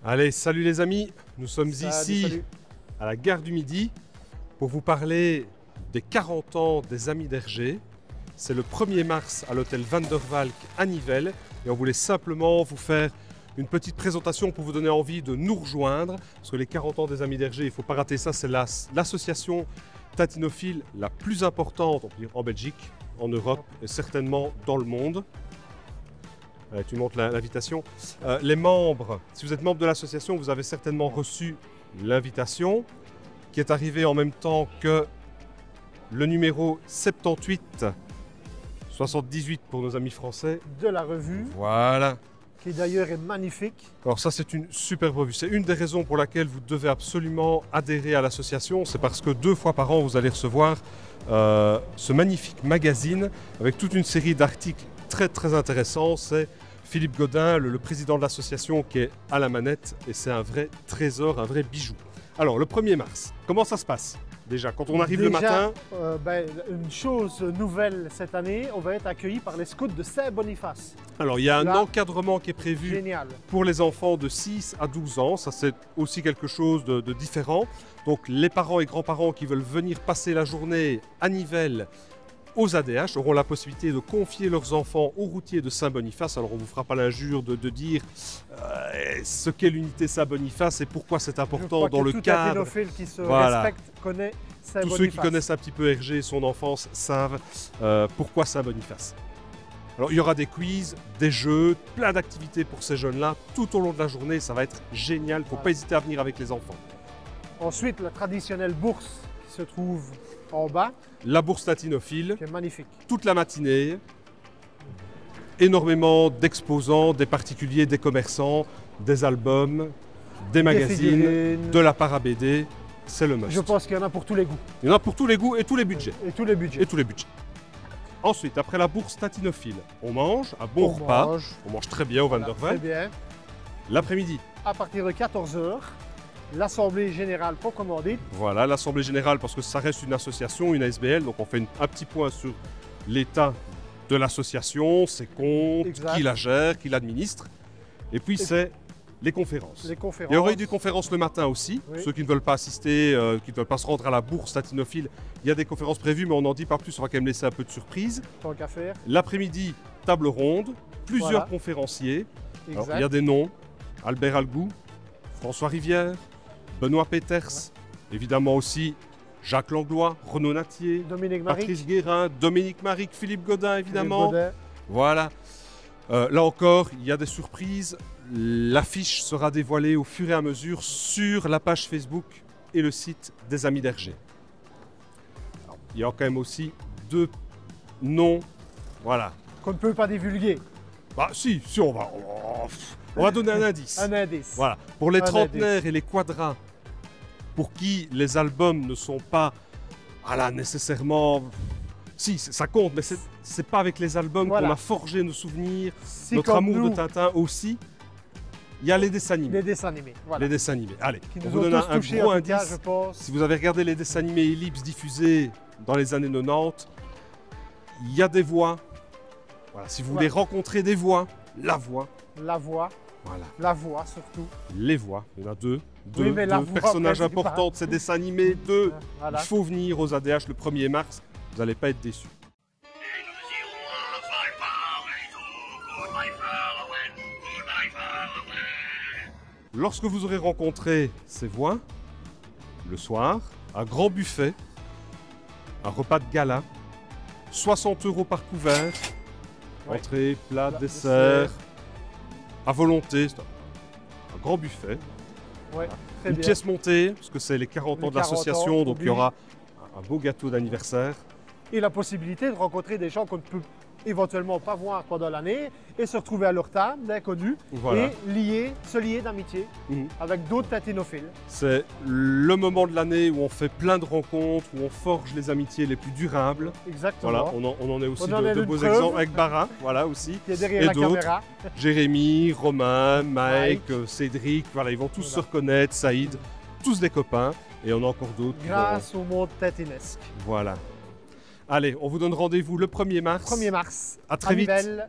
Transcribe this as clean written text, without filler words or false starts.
Allez, salut les amis, nous sommes ici à la gare du Midi pour vous parler des 40 ans des Amis d'Hergé. C'est le 1er mars à l'hôtel Van der Valk à Nivelles et on voulait simplement vous faire une petite présentation pour vous donner envie de nous rejoindre parce que les 40 ans des Amis d'Hergé, il ne faut pas rater ça, c'est l'association tatinophile la plus importante en Belgique, en Europe et certainement dans le monde. Allez, tu montres l'invitation. Les membres, si vous êtes membre de l'association, vous avez certainement reçu l'invitation qui est arrivée en même temps que le numéro 78, 78 pour nos amis français. De la revue. Voilà. Qui d'ailleurs est magnifique. Alors ça, c'est une superbe revue. C'est une des raisons pour laquelle vous devez absolument adhérer à l'association. C'est parce que 2 fois par an, vous allez recevoir ce magnifique magazine avec toute une série d'articles très intéressants. C'est Philippe Godin, le président de l'association, qui est à la manette et c'est un vrai trésor, un vrai bijou. Alors, le 1er mars, comment ça se passe? Déjà, quand on arrive le matin... une chose nouvelle cette année, on va être accueillis par les scouts de Saint-Boniface. Alors, il y a un encadrement qui est prévu Génial. Pour les enfants de 6 à 12 ans. Ça, c'est aussi quelque chose de différent. Donc, les parents et grands-parents qui veulent venir passer la journée à Nivelles aux ADH auront la possibilité de confier leurs enfants aux routiers de Saint-Boniface. Alors on ne vous fera pas l'injure de dire ce qu'est l'unité Saint-Boniface et pourquoi c'est important dans le cadre. Tout qui se respecte connaît Saint-Boniface. Tous ceux qui connaissent un petit peu Hergé et son enfance savent pourquoi Saint-Boniface. Alors il y aura des quiz, des jeux, plein d'activités pour ces jeunes-là tout au long de la journée. Ça va être génial, il ne faut pas hésiter à venir avec les enfants. Ensuite, la traditionnelle bourse qui se trouve en bas. La bourse tatinophile. Qui est magnifique. Toute la matinée. Énormément d'exposants, des particuliers, des commerçants, des albums, des magazines, de la para BD. C'est le must. Je pense qu'il y en a pour tous les goûts. Il y en a pour tous les goûts et tous les budgets. Et tous les budgets. Et tous les budgets. Ensuite, après la bourse tatinophile, on mange un bon repas. On mange très bien au Van der Valk. Très bien. L'après-midi. À partir de 14 h. L'Assemblée Générale proprement dite. Voilà, l'Assemblée Générale, parce que ça reste une association, une ASBL, donc on fait un petit point sur l'état de l'association, ses comptes, exact. Qui la gère, qui l'administre. Et puis c'est les conférences. Il y aura eu des conférences le matin aussi. Oui. Ceux qui ne veulent pas assister, qui ne veulent pas se rendre à la bourse tatinophile, il y a des conférences prévues, mais on n'en dit pas plus, on va quand même laisser un peu de surprise. Tant qu'à faire. L'après-midi, table ronde, plusieurs conférenciers. Alors, il y a des noms, Albert Algou, François Rivière, Benoît Peters, évidemment aussi Jacques Langlois, Renaud Natier, Patrice Guérin, Dominique Maric, Philippe Godin évidemment. Voilà. Là encore, il y a des surprises. L'affiche sera dévoilée au fur et à mesure sur la page Facebook et le site des Amis d'Hergé. Il y a quand même aussi 2 noms, voilà. Qu'on ne peut pas divulguer. Bah si, on va donner un indice. Un indice. Voilà. Pour les trentenaires et les quadras, pour qui les albums ne sont pas nécessairement... Si, ça compte, mais c'est pas avec les albums qu'on a forgé nos souvenirs, notre amour de Tintin aussi. Il y a les dessins animés. Les dessins animés, voilà. Les dessins animés. Allez, on vous donne un gros indice. Je pense. Si vous avez regardé les dessins animés Ellipse diffusés dans les années 90, il y a des voix. Voilà, si vous voulez rencontrer des voix, la voix. La voix. Voilà. La voix surtout. Les voix, il y en a 2. Oui, deux personnages importants de ces dessins animés. 2, voilà. Il faut venir aux ADH le 1er mars, vous n'allez pas être déçus. Lorsque vous aurez rencontré ces voix, le soir, un grand buffet, un repas de gala, 60 € par couvert, entrée, plat, dessert, à volonté, c'est un grand buffet. Ouais, une pièce montée, parce que c'est les 40 ans de l'association, donc il y aura un beau gâteau d'anniversaire. Et la possibilité de rencontrer des gens qu'on ne peut éventuellement pas voir pendant l'année et se retrouver à leur table d'inconnus et se lier d'amitié avec d'autres tatinophiles. C'est le moment de l'année où on fait plein de rencontres, où on forge les amitiés les plus durables. Exactement. Voilà, on en est aussi de beaux exemples avec Bara, voilà aussi. Qui est derrière la caméra. Jérémy, Romain, Mike, Cédric, voilà, ils vont tous se reconnaître, Saïd, tous des copains. Et on a encore d'autres. Grâce au monde tatinesque. Voilà. Allez, on vous donne rendez-vous le 1er mars. 1er mars. À très vite. Nivelles.